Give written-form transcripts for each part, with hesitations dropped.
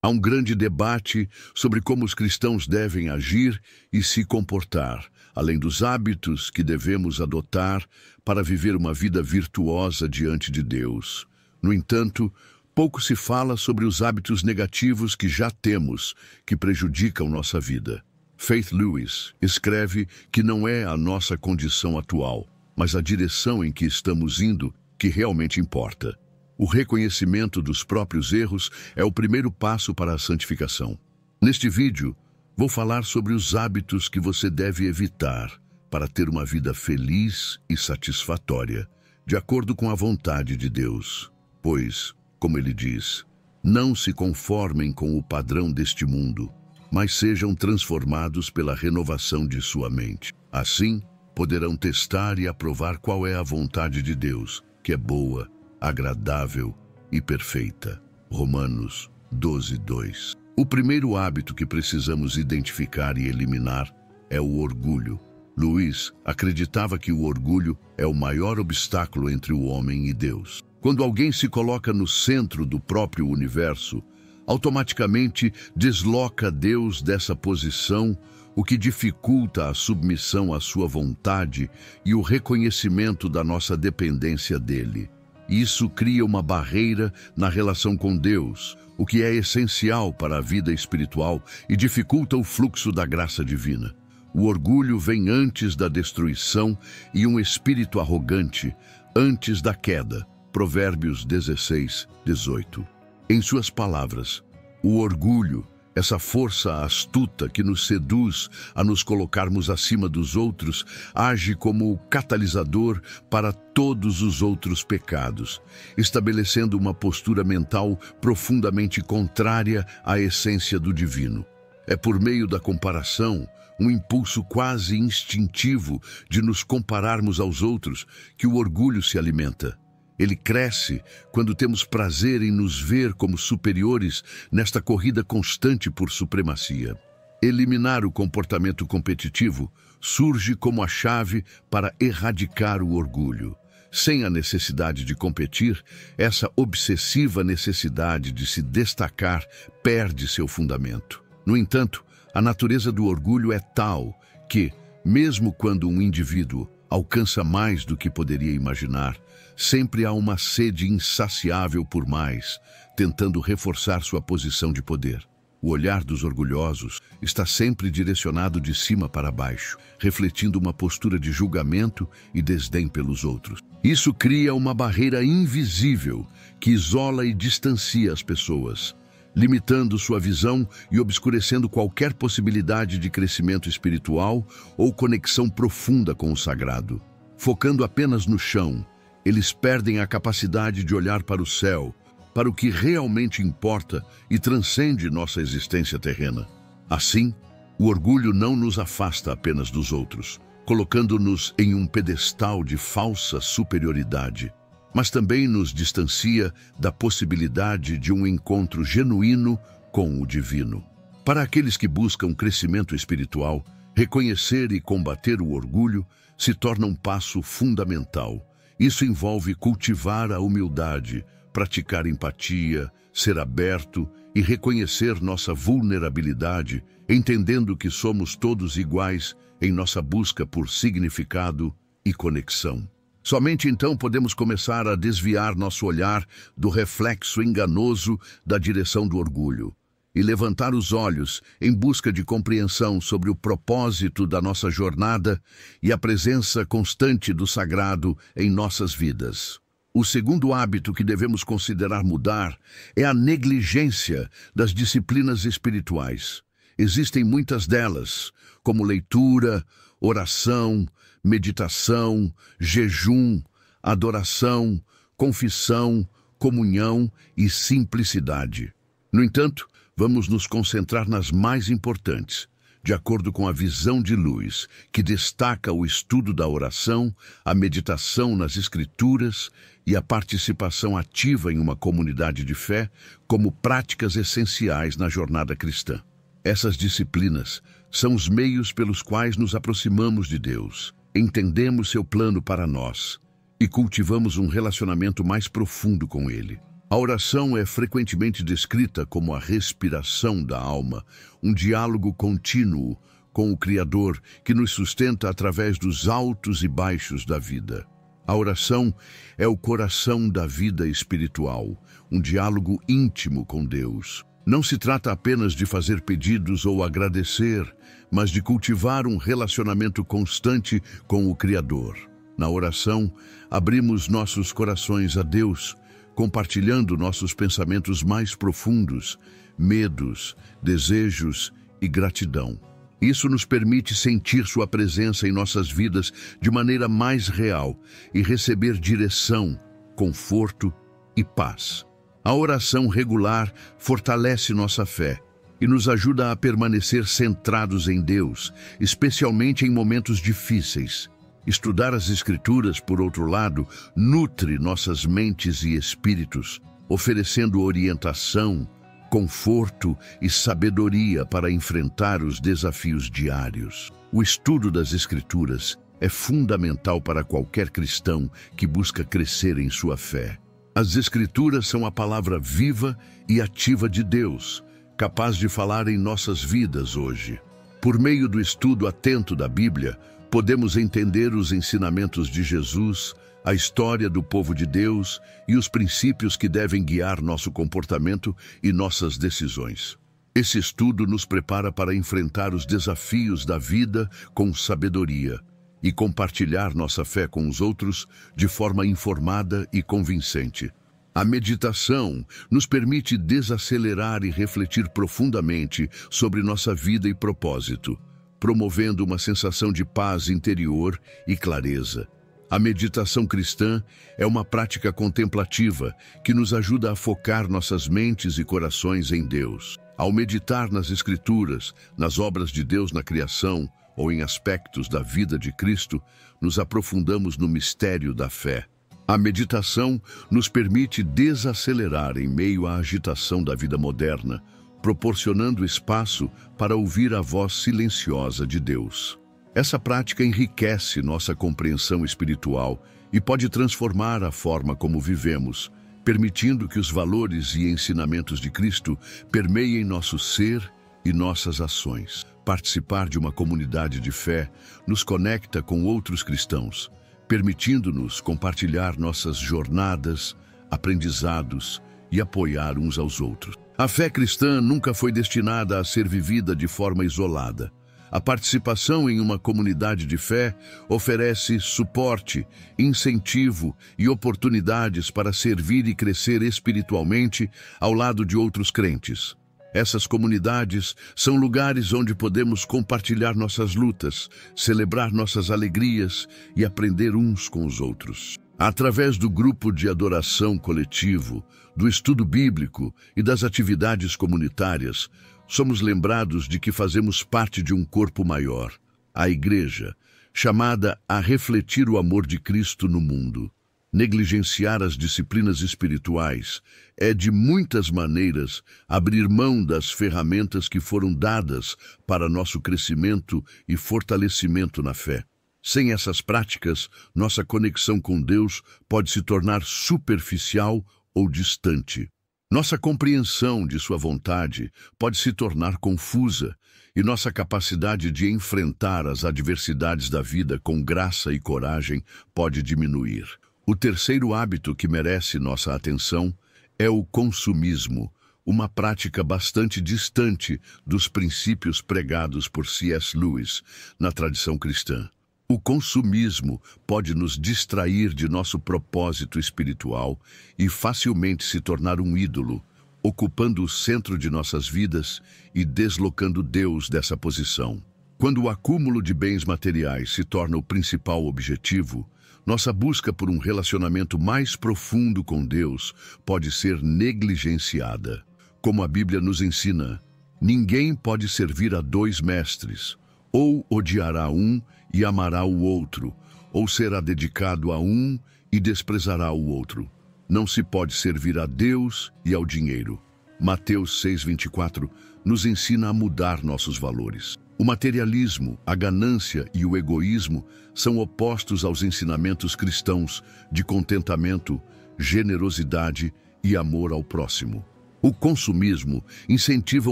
Há um grande debate sobre como os cristãos devem agir e se comportar, além dos hábitos que devemos adotar para viver uma vida virtuosa diante de Deus. No entanto, pouco se fala sobre os hábitos negativos que já temos, que prejudicam nossa vida. Faith Lewis escreve que não é a nossa condição atual, mas a direção em que estamos indo que realmente importa. O reconhecimento dos próprios erros é o primeiro passo para a santificação. Neste vídeo, vou falar sobre os hábitos que você deve evitar para ter uma vida feliz e satisfatória, de acordo com a vontade de Deus. Pois, como ele diz, não se conformem com o padrão deste mundo, mas sejam transformados pela renovação de sua mente. Assim, poderão testar e aprovar qual é a vontade de Deus, que é boa, agradável e perfeita. Romanos 12:2. O primeiro hábito que precisamos identificar e eliminar é o orgulho. Lewis acreditava que o orgulho é o maior obstáculo entre o homem e Deus. Quando alguém se coloca no centro do próprio universo, automaticamente desloca Deus dessa posição, o que dificulta a submissão à sua vontade e o reconhecimento da nossa dependência dele. Isso cria uma barreira na relação com Deus, o que é essencial para a vida espiritual e dificulta o fluxo da graça divina. O orgulho vem antes da destruição e um espírito arrogante antes da queda. Provérbios 16:18. Em suas palavras, o orgulho, essa força astuta que nos seduz a nos colocarmos acima dos outros, age como catalisador para todos os outros pecados, estabelecendo uma postura mental profundamente contrária à essência do divino. É por meio da comparação, um impulso quase instintivo de nos compararmos aos outros, que o orgulho se alimenta. Ele cresce quando temos prazer em nos ver como superiores nesta corrida constante por supremacia. Eliminar o comportamento competitivo surge como a chave para erradicar o orgulho. Sem a necessidade de competir, essa obsessiva necessidade de se destacar perde seu fundamento. No entanto, a natureza do orgulho é tal que, mesmo quando um indivíduo alcança mais do que poderia imaginar, sempre há uma sede insaciável por mais, tentando reforçar sua posição de poder. O olhar dos orgulhosos está sempre direcionado de cima para baixo, refletindo uma postura de julgamento e desdém pelos outros. Isso cria uma barreira invisível que isola e distancia as pessoas, limitando sua visão e obscurecendo qualquer possibilidade de crescimento espiritual ou conexão profunda com o sagrado. Focando apenas no chão, eles perdem a capacidade de olhar para o céu, para o que realmente importa e transcende nossa existência terrena. Assim, o orgulho não nos afasta apenas dos outros, colocando-nos em um pedestal de falsa superioridade, mas também nos distancia da possibilidade de um encontro genuíno com o divino. Para aqueles que buscam crescimento espiritual, reconhecer e combater o orgulho se torna um passo fundamental. Isso envolve cultivar a humildade, praticar empatia, ser aberto e reconhecer nossa vulnerabilidade, entendendo que somos todos iguais em nossa busca por significado e conexão. Somente então podemos começar a desviar nosso olhar do reflexo enganoso da direção do orgulho e levantar os olhos em busca de compreensão sobre o propósito da nossa jornada e a presença constante do sagrado em nossas vidas. O segundo hábito que devemos considerar mudar é a negligência das disciplinas espirituais. Existem muitas delas, como leitura, oração, meditação, jejum, adoração, confissão, comunhão e simplicidade. No entanto, vamos nos concentrar nas mais importantes, de acordo com a visão de Lewis, que destaca o estudo da oração, a meditação nas Escrituras e a participação ativa em uma comunidade de fé como práticas essenciais na jornada cristã. Essas disciplinas são os meios pelos quais nos aproximamos de Deus, entendemos seu plano para nós e cultivamos um relacionamento mais profundo com Ele. A oração é frequentemente descrita como a respiração da alma, um diálogo contínuo com o Criador que nos sustenta através dos altos e baixos da vida. A oração é o coração da vida espiritual, um diálogo íntimo com Deus. Não se trata apenas de fazer pedidos ou agradecer, mas de cultivar um relacionamento constante com o Criador. Na oração, abrimos nossos corações a Deus, compartilhando nossos pensamentos mais profundos, medos, desejos e gratidão. Isso nos permite sentir sua presença em nossas vidas de maneira mais real e receber direção, conforto e paz. A oração regular fortalece nossa fé e nos ajuda a permanecer centrados em Deus, especialmente em momentos difíceis. Estudar as Escrituras, por outro lado, nutre nossas mentes e espíritos, oferecendo orientação, conforto e sabedoria para enfrentar os desafios diários. O estudo das Escrituras é fundamental para qualquer cristão que busca crescer em sua fé. As Escrituras são a palavra viva e ativa de Deus, capaz de falar em nossas vidas hoje. Por meio do estudo atento da Bíblia, podemos entender os ensinamentos de Jesus, a história do povo de Deus e os princípios que devem guiar nosso comportamento e nossas decisões. Esse estudo nos prepara para enfrentar os desafios da vida com sabedoria e compartilhar nossa fé com os outros de forma informada e convincente. A meditação nos permite desacelerar e refletir profundamente sobre nossa vida e propósito, promovendo uma sensação de paz interior e clareza. A meditação cristã é uma prática contemplativa que nos ajuda a focar nossas mentes e corações em Deus. Ao meditar nas Escrituras, nas obras de Deus na criação ou em aspectos da vida de Cristo, nos aprofundamos no mistério da fé. A meditação nos permite desacelerar em meio à agitação da vida moderna, proporcionando espaço para ouvir a voz silenciosa de Deus. Essa prática enriquece nossa compreensão espiritual e pode transformar a forma como vivemos, permitindo que os valores e ensinamentos de Cristo permeiem nosso ser e nossas ações. Participar de uma comunidade de fé nos conecta com outros cristãos, permitindo-nos compartilhar nossas jornadas, aprendizados e apoiar uns aos outros. A fé cristã nunca foi destinada a ser vivida de forma isolada. A participação em uma comunidade de fé oferece suporte, incentivo e oportunidades para servir e crescer espiritualmente ao lado de outros crentes. Essas comunidades são lugares onde podemos compartilhar nossas lutas, celebrar nossas alegrias e aprender uns com os outros. Através do grupo de adoração coletivo, do estudo bíblico e das atividades comunitárias, somos lembrados de que fazemos parte de um corpo maior, a Igreja, chamada a refletir o amor de Cristo no mundo. Negligenciar as disciplinas espirituais é, de muitas maneiras, abrir mão das ferramentas que foram dadas para nosso crescimento e fortalecimento na fé. Sem essas práticas, nossa conexão com Deus pode se tornar superficial ou distante. Nossa compreensão de sua vontade pode se tornar confusa e nossa capacidade de enfrentar as adversidades da vida com graça e coragem pode diminuir. O terceiro hábito que merece nossa atenção é o consumismo, uma prática bastante distante dos princípios pregados por C.S. Lewis na tradição cristã. O consumismo pode nos distrair de nosso propósito espiritual e facilmente se tornar um ídolo, ocupando o centro de nossas vidas e deslocando Deus dessa posição. Quando o acúmulo de bens materiais se torna o principal objetivo, nossa busca por um relacionamento mais profundo com Deus pode ser negligenciada. Como a Bíblia nos ensina, ninguém pode servir a dois mestres, ou odiará um e amará o outro, ou será dedicado a um e desprezará o outro. Não se pode servir a Deus e ao dinheiro. Mateus 6:24 nos ensina a mudar nossos valores. O materialismo, a ganância e o egoísmo são opostos aos ensinamentos cristãos de contentamento, generosidade e amor ao próximo. O consumismo incentiva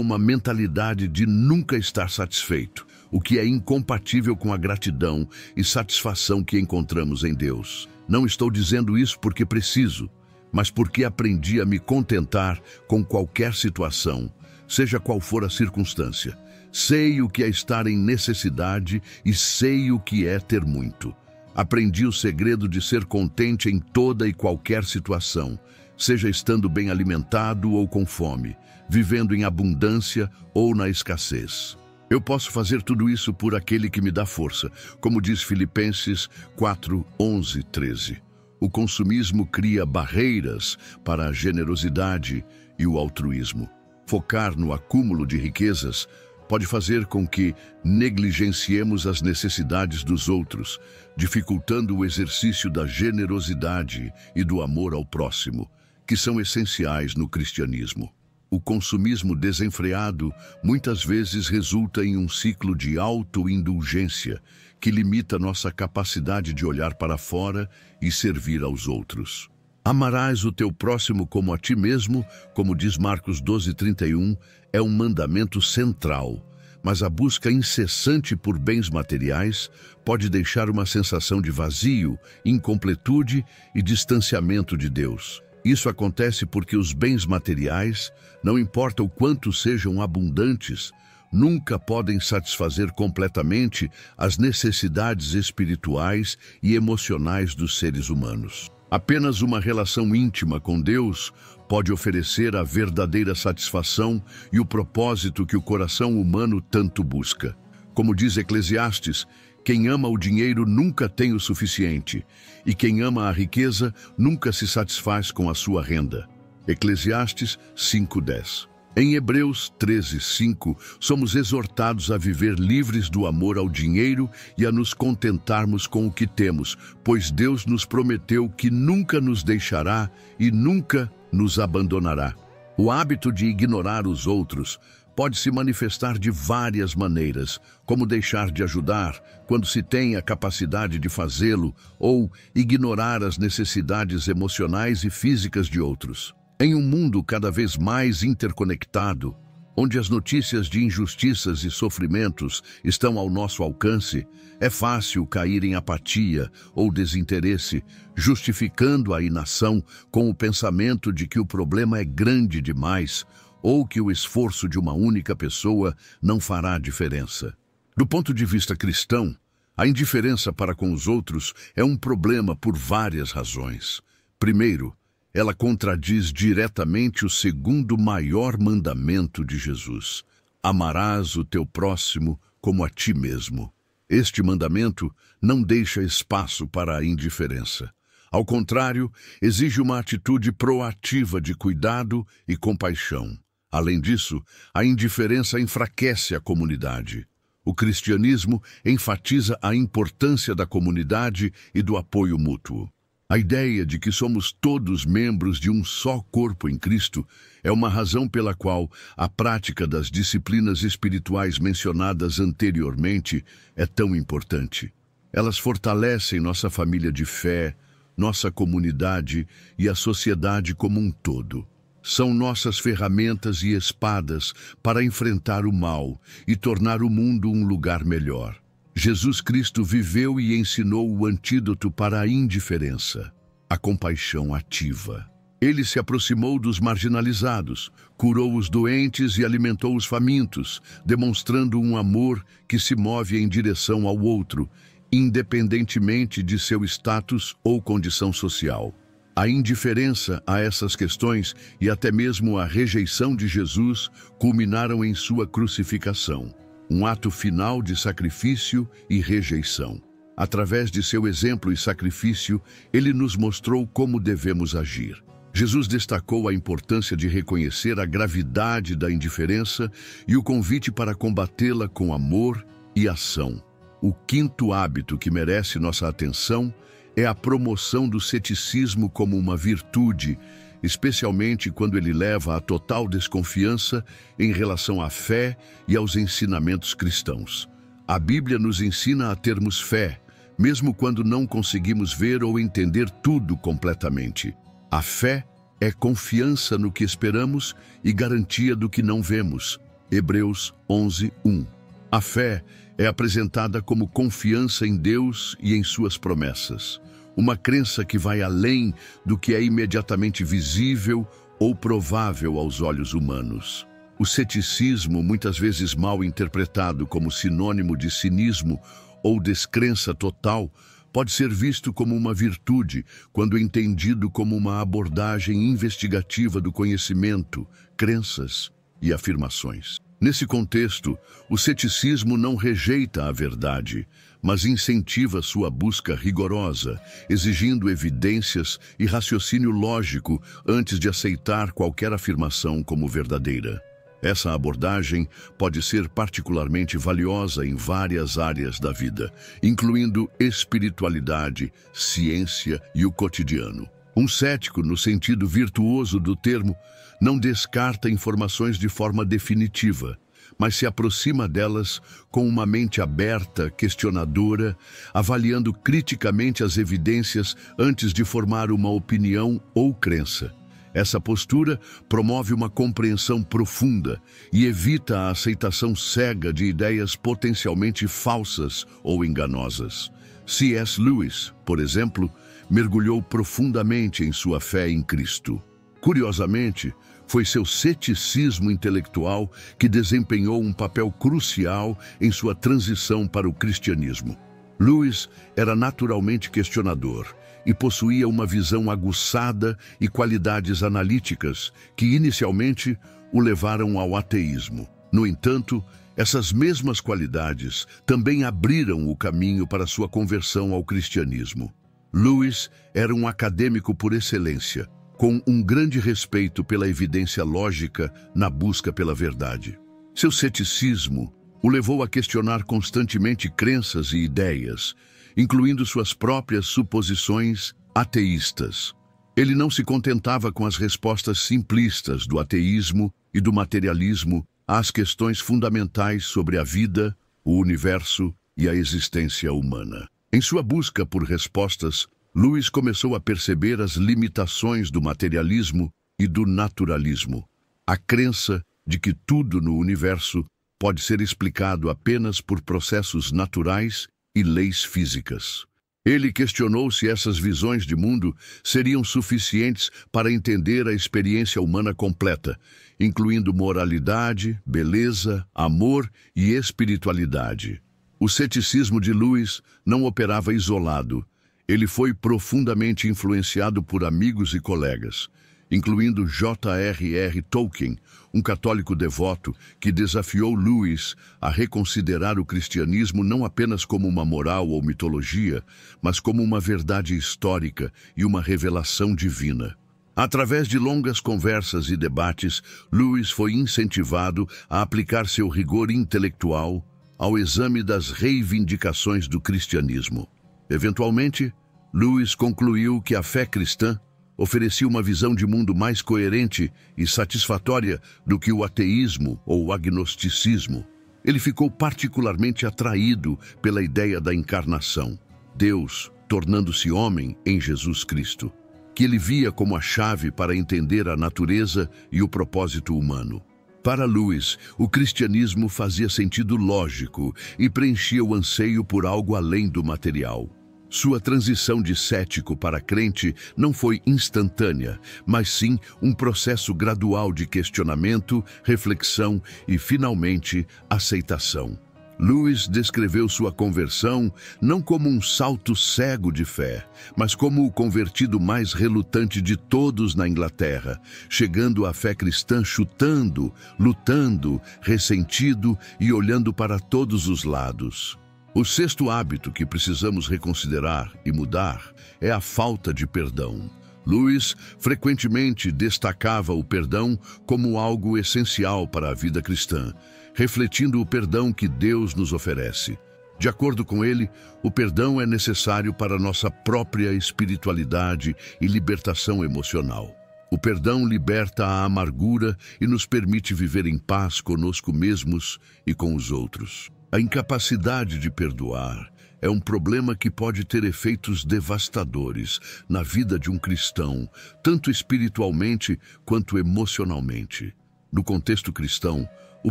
uma mentalidade de nunca estar satisfeito, o que é incompatível com a gratidão e satisfação que encontramos em Deus. Não estou dizendo isso porque preciso, mas porque aprendi a me contentar com qualquer situação, seja qual for a circunstância. Sei o que é estar em necessidade e sei o que é ter muito. Aprendi o segredo de ser contente em toda e qualquer situação, seja estando bem alimentado ou com fome, vivendo em abundância ou na escassez. Eu posso fazer tudo isso por aquele que me dá força, como diz Filipenses 4, 11, 13. O consumismo cria barreiras para a generosidade e o altruísmo. Focar no acúmulo de riquezas pode fazer com que negligenciemos as necessidades dos outros, dificultando o exercício da generosidade e do amor ao próximo, que são essenciais no cristianismo. O consumismo desenfreado muitas vezes resulta em um ciclo de autoindulgência que limita nossa capacidade de olhar para fora e servir aos outros. Amarás o teu próximo como a ti mesmo, como diz Marcos 12:31, é um mandamento central, mas a busca incessante por bens materiais pode deixar uma sensação de vazio, incompletude e distanciamento de Deus. Isso acontece porque os bens materiais, não importa o quanto sejam abundantes, nunca podem satisfazer completamente as necessidades espirituais e emocionais dos seres humanos. Apenas uma relação íntima com Deus pode oferecer a verdadeira satisfação e o propósito que o coração humano tanto busca. Como diz Eclesiastes, quem ama o dinheiro nunca tem o suficiente, e quem ama a riqueza nunca se satisfaz com a sua renda. Eclesiastes 5:10. Em Hebreus 13:5, somos exortados a viver livres do amor ao dinheiro e a nos contentarmos com o que temos, pois Deus nos prometeu que nunca nos deixará e nunca nos abandonará. O hábito de ignorar os outros pode se manifestar de várias maneiras, como deixar de ajudar quando se tem a capacidade de fazê-lo ou ignorar as necessidades emocionais e físicas de outros. Em um mundo cada vez mais interconectado, onde as notícias de injustiças e sofrimentos estão ao nosso alcance, é fácil cair em apatia ou desinteresse, justificando a inação com o pensamento de que o problema é grande demais ou que o esforço de uma única pessoa não fará diferença. Do ponto de vista cristão, a indiferença para com os outros é um problema por várias razões. Primeiro, ela contradiz diretamente o segundo maior mandamento de Jesus: amarás o teu próximo como a ti mesmo. Este mandamento não deixa espaço para a indiferença. Ao contrário, exige uma atitude proativa de cuidado e compaixão. Além disso, a indiferença enfraquece a comunidade. O cristianismo enfatiza a importância da comunidade e do apoio mútuo. A ideia de que somos todos membros de um só corpo em Cristo é uma razão pela qual a prática das disciplinas espirituais mencionadas anteriormente é tão importante. Elas fortalecem nossa família de fé, nossa comunidade e a sociedade como um todo. São nossas ferramentas e espadas para enfrentar o mal e tornar o mundo um lugar melhor. Jesus Cristo viveu e ensinou o antídoto para a indiferença, a compaixão ativa. Ele se aproximou dos marginalizados, curou os doentes e alimentou os famintos, demonstrando um amor que se move em direção ao outro, independentemente de seu status ou condição social. A indiferença a essas questões e até mesmo a rejeição de Jesus culminaram em sua crucificação, um ato final de sacrifício e rejeição. Através de seu exemplo e sacrifício, ele nos mostrou como devemos agir. Jesus destacou a importância de reconhecer a gravidade da indiferença e o convite para combatê-la com amor e ação. O quinto hábito que merece nossa atenção é a promoção do ceticismo como uma virtude, especialmente quando ele leva à total desconfiança em relação à fé e aos ensinamentos cristãos. A Bíblia nos ensina a termos fé, mesmo quando não conseguimos ver ou entender tudo completamente. A fé é confiança no que esperamos e garantia do que não vemos. Hebreus 11:1. A fé é apresentada como confiança em Deus e em suas promessas. Uma crença que vai além do que é imediatamente visível ou provável aos olhos humanos. O ceticismo, muitas vezes mal interpretado como sinônimo de cinismo ou descrença total, pode ser visto como uma virtude quando entendido como uma abordagem investigativa do conhecimento, crenças e afirmações. Nesse contexto, o ceticismo não rejeita a verdade, mas incentiva sua busca rigorosa, exigindo evidências e raciocínio lógico antes de aceitar qualquer afirmação como verdadeira. Essa abordagem pode ser particularmente valiosa em várias áreas da vida, incluindo espiritualidade, ciência e o cotidiano. Um cético, no sentido virtuoso do termo, não descarta informações de forma definitiva, mas se aproxima delas com uma mente aberta, questionadora, avaliando criticamente as evidências antes de formar uma opinião ou crença. Essa postura promove uma compreensão profunda e evita a aceitação cega de ideias potencialmente falsas ou enganosas. C.S. Lewis, por exemplo, mergulhou profundamente em sua fé em Cristo. Curiosamente, foi seu ceticismo intelectual que desempenhou um papel crucial em sua transição para o cristianismo. Lewis era naturalmente questionador e possuía uma visão aguçada e qualidades analíticas que inicialmente o levaram ao ateísmo. No entanto, essas mesmas qualidades também abriram o caminho para sua conversão ao cristianismo. Lewis era um acadêmico por excelência, com um grande respeito pela evidência lógica na busca pela verdade. Seu ceticismo o levou a questionar constantemente crenças e ideias, incluindo suas próprias suposições ateístas. Ele não se contentava com as respostas simplistas do ateísmo e do materialismo às questões fundamentais sobre a vida, o universo e a existência humana. Em sua busca por respostas, Lewis começou a perceber as limitações do materialismo e do naturalismo. A crença de que tudo no universo pode ser explicado apenas por processos naturais e leis físicas. Ele questionou se essas visões de mundo seriam suficientes para entender a experiência humana completa, incluindo moralidade, beleza, amor e espiritualidade. O ceticismo de Lewis não operava isolado. Ele foi profundamente influenciado por amigos e colegas, incluindo J.R.R. Tolkien, um católico devoto que desafiou Lewis a reconsiderar o cristianismo não apenas como uma moral ou mitologia, mas como uma verdade histórica e uma revelação divina. Através de longas conversas e debates, Lewis foi incentivado a aplicar seu rigor intelectual ao exame das reivindicações do cristianismo. Eventualmente, Lewis concluiu que a fé cristã oferecia uma visão de mundo mais coerente e satisfatória do que o ateísmo ou o agnosticismo. Ele ficou particularmente atraído pela ideia da encarnação, Deus tornando-se homem em Jesus Cristo, que ele via como a chave para entender a natureza e o propósito humano. Para Lewis, o cristianismo fazia sentido lógico e preenchia o anseio por algo além do material. Sua transição de cético para crente não foi instantânea, mas sim um processo gradual de questionamento, reflexão e, finalmente, aceitação. Lewis descreveu sua conversão não como um salto cego de fé, mas como o convertido mais relutante de todos na Inglaterra, chegando à fé cristã chutando, lutando, ressentido e olhando para todos os lados. O sexto hábito que precisamos reconsiderar e mudar é a falta de perdão. Lewis frequentemente destacava o perdão como algo essencial para a vida cristã, refletindo o perdão que Deus nos oferece. De acordo com ele, o perdão é necessário para nossa própria espiritualidade e libertação emocional. O perdão liberta a amargura e nos permite viver em paz conosco mesmos e com os outros. A incapacidade de perdoar é um problema que pode ter efeitos devastadores na vida de um cristão, tanto espiritualmente quanto emocionalmente. No contexto cristão, o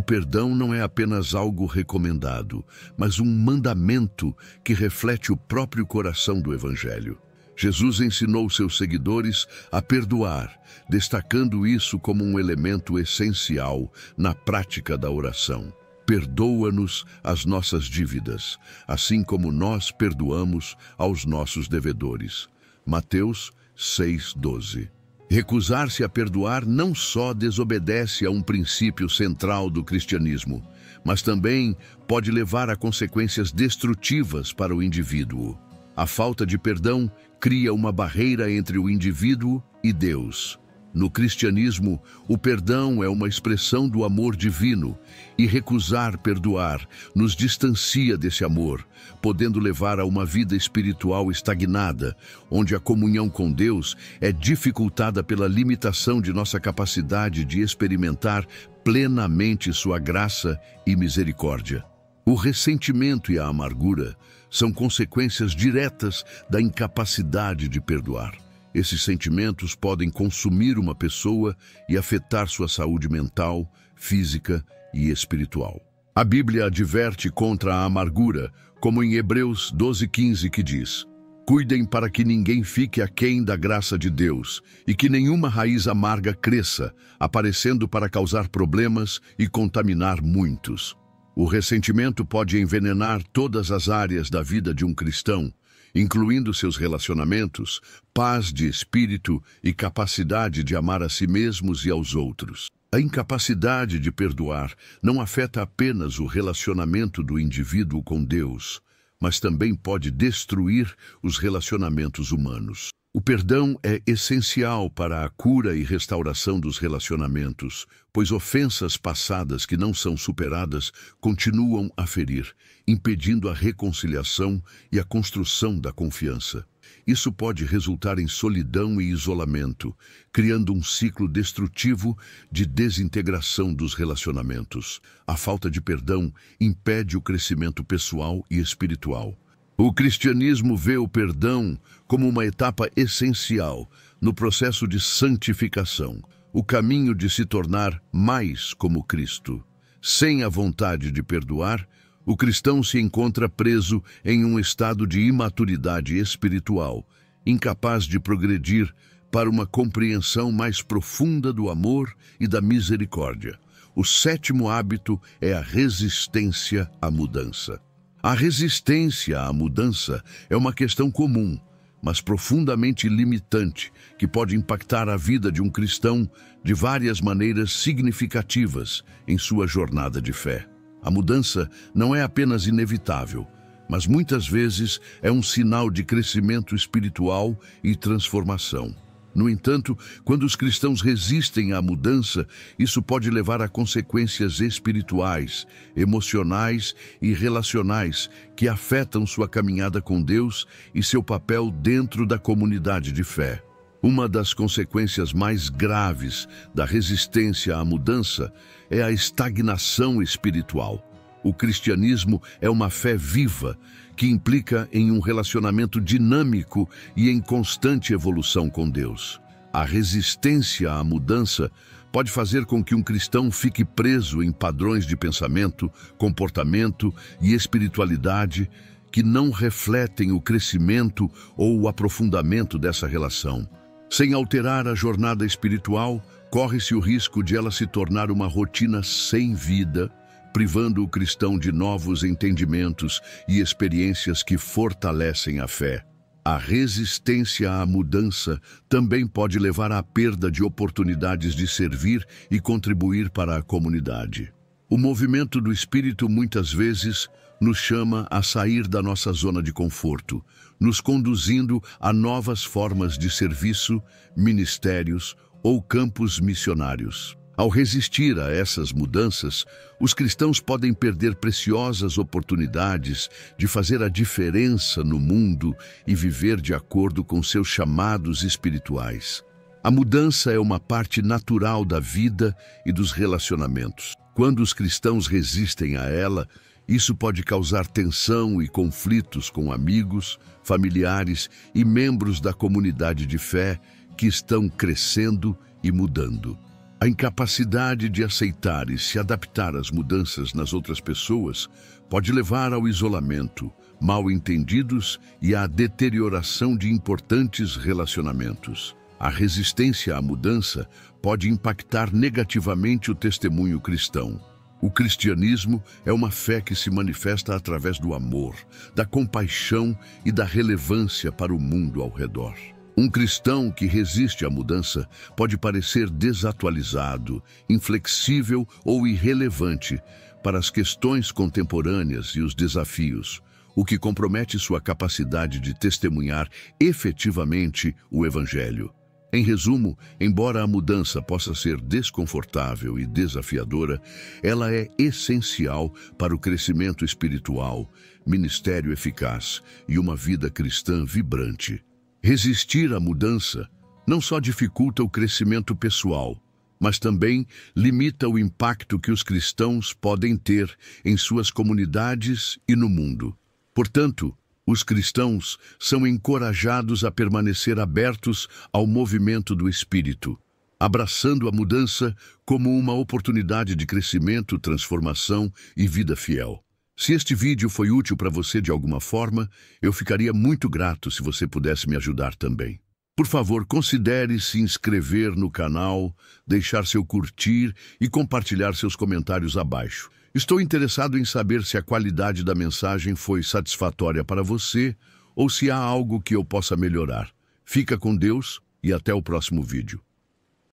perdão não é apenas algo recomendado, mas um mandamento que reflete o próprio coração do Evangelho. Jesus ensinou seus seguidores a perdoar, destacando isso como um elemento essencial na prática da oração. Perdoa-nos as nossas dívidas, assim como nós perdoamos aos nossos devedores. Mateus 6:12. Recusar-se a perdoar não só desobedece a um princípio central do cristianismo, mas também pode levar a consequências destrutivas para o indivíduo. A falta de perdão cria uma barreira entre o indivíduo e Deus. No cristianismo, o perdão é uma expressão do amor divino, e recusar perdoar nos distancia desse amor, podendo levar a uma vida espiritual estagnada, onde a comunhão com Deus é dificultada pela limitação de nossa capacidade de experimentar plenamente sua graça e misericórdia. O ressentimento e a amargura são consequências diretas da incapacidade de perdoar. Esses sentimentos podem consumir uma pessoa e afetar sua saúde mental, física e espiritual. A Bíblia adverte contra a amargura, como em Hebreus 12:15, que diz: "Cuidem para que ninguém fique aquém da graça de Deus e que nenhuma raiz amarga cresça, aparecendo para causar problemas e contaminar muitos." O ressentimento pode envenenar todas as áreas da vida de um cristão, incluindo seus relacionamentos, paz de espírito e capacidade de amar a si mesmos e aos outros. A incapacidade de perdoar não afeta apenas o relacionamento do indivíduo com Deus, mas também pode destruir os relacionamentos humanos. O perdão é essencial para a cura e restauração dos relacionamentos, pois ofensas passadas que não são superadas continuam a ferir, impedindo a reconciliação e a construção da confiança. Isso pode resultar em solidão e isolamento, criando um ciclo destrutivo de desintegração dos relacionamentos. A falta de perdão impede o crescimento pessoal e espiritual. O cristianismo vê o perdão como uma etapa essencial no processo de santificação, o caminho de se tornar mais como Cristo. Sem a vontade de perdoar, o cristão se encontra preso em um estado de imaturidade espiritual, incapaz de progredir para uma compreensão mais profunda do amor e da misericórdia. O sétimo hábito é a resistência à mudança. A resistência à mudança é uma questão comum, mas profundamente limitante, que pode impactar a vida de um cristão de várias maneiras significativas em sua jornada de fé. A mudança não é apenas inevitável, mas muitas vezes é um sinal de crescimento espiritual e transformação. No entanto, quando os cristãos resistem à mudança, isso pode levar a consequências espirituais, emocionais e relacionais que afetam sua caminhada com Deus e seu papel dentro da comunidade de fé. Uma das consequências mais graves da resistência à mudança é a estagnação espiritual. O cristianismo é uma fé viva, que implica em um relacionamento dinâmico e em constante evolução com Deus. A resistência à mudança pode fazer com que um cristão fique preso em padrões de pensamento, comportamento e espiritualidade que não refletem o crescimento ou o aprofundamento dessa relação. Sem alterar a jornada espiritual, corre-se o risco de ela se tornar uma rotina sem vida, privando o cristão de novos entendimentos e experiências que fortalecem a fé. A resistência à mudança também pode levar à perda de oportunidades de servir e contribuir para a comunidade. O movimento do Espírito muitas vezes nos chama a sair da nossa zona de conforto, nos conduzindo a novas formas de serviço, ministérios ou campos missionários. Ao resistir a essas mudanças, os cristãos podem perder preciosas oportunidades de fazer a diferença no mundo e viver de acordo com seus chamados espirituais. A mudança é uma parte natural da vida e dos relacionamentos. Quando os cristãos resistem a ela, Isso pode causar tensão e conflitos com amigos, familiares e membros da comunidade de fé que estão crescendo e mudando. A incapacidade de aceitar e se adaptar às mudanças nas outras pessoas pode levar ao isolamento, mal-entendidos e à deterioração de importantes relacionamentos. A resistência à mudança pode impactar negativamente o testemunho cristão. O cristianismo é uma fé que se manifesta através do amor, da compaixão e da relevância para o mundo ao redor. Um cristão que resiste à mudança pode parecer desatualizado, inflexível ou irrelevante para as questões contemporâneas e os desafios, o que compromete sua capacidade de testemunhar efetivamente o Evangelho. Em resumo, embora a mudança possa ser desconfortável e desafiadora, ela é essencial para o crescimento espiritual, ministério eficaz e uma vida cristã vibrante. Resistir à mudança não só dificulta o crescimento pessoal, mas também limita o impacto que os cristãos podem ter em suas comunidades e no mundo. Portanto, os cristãos são encorajados a permanecer abertos ao movimento do Espírito, abraçando a mudança como uma oportunidade de crescimento, transformação e vida fiel. Se este vídeo foi útil para você de alguma forma, eu ficaria muito grato se você pudesse me ajudar também. Por favor, considere se inscrever no canal, deixar seu curtir e compartilhar seus comentários abaixo. Estou interessado em saber se a qualidade da mensagem foi satisfatória para você ou se há algo que eu possa melhorar. Fica com Deus e até o próximo vídeo.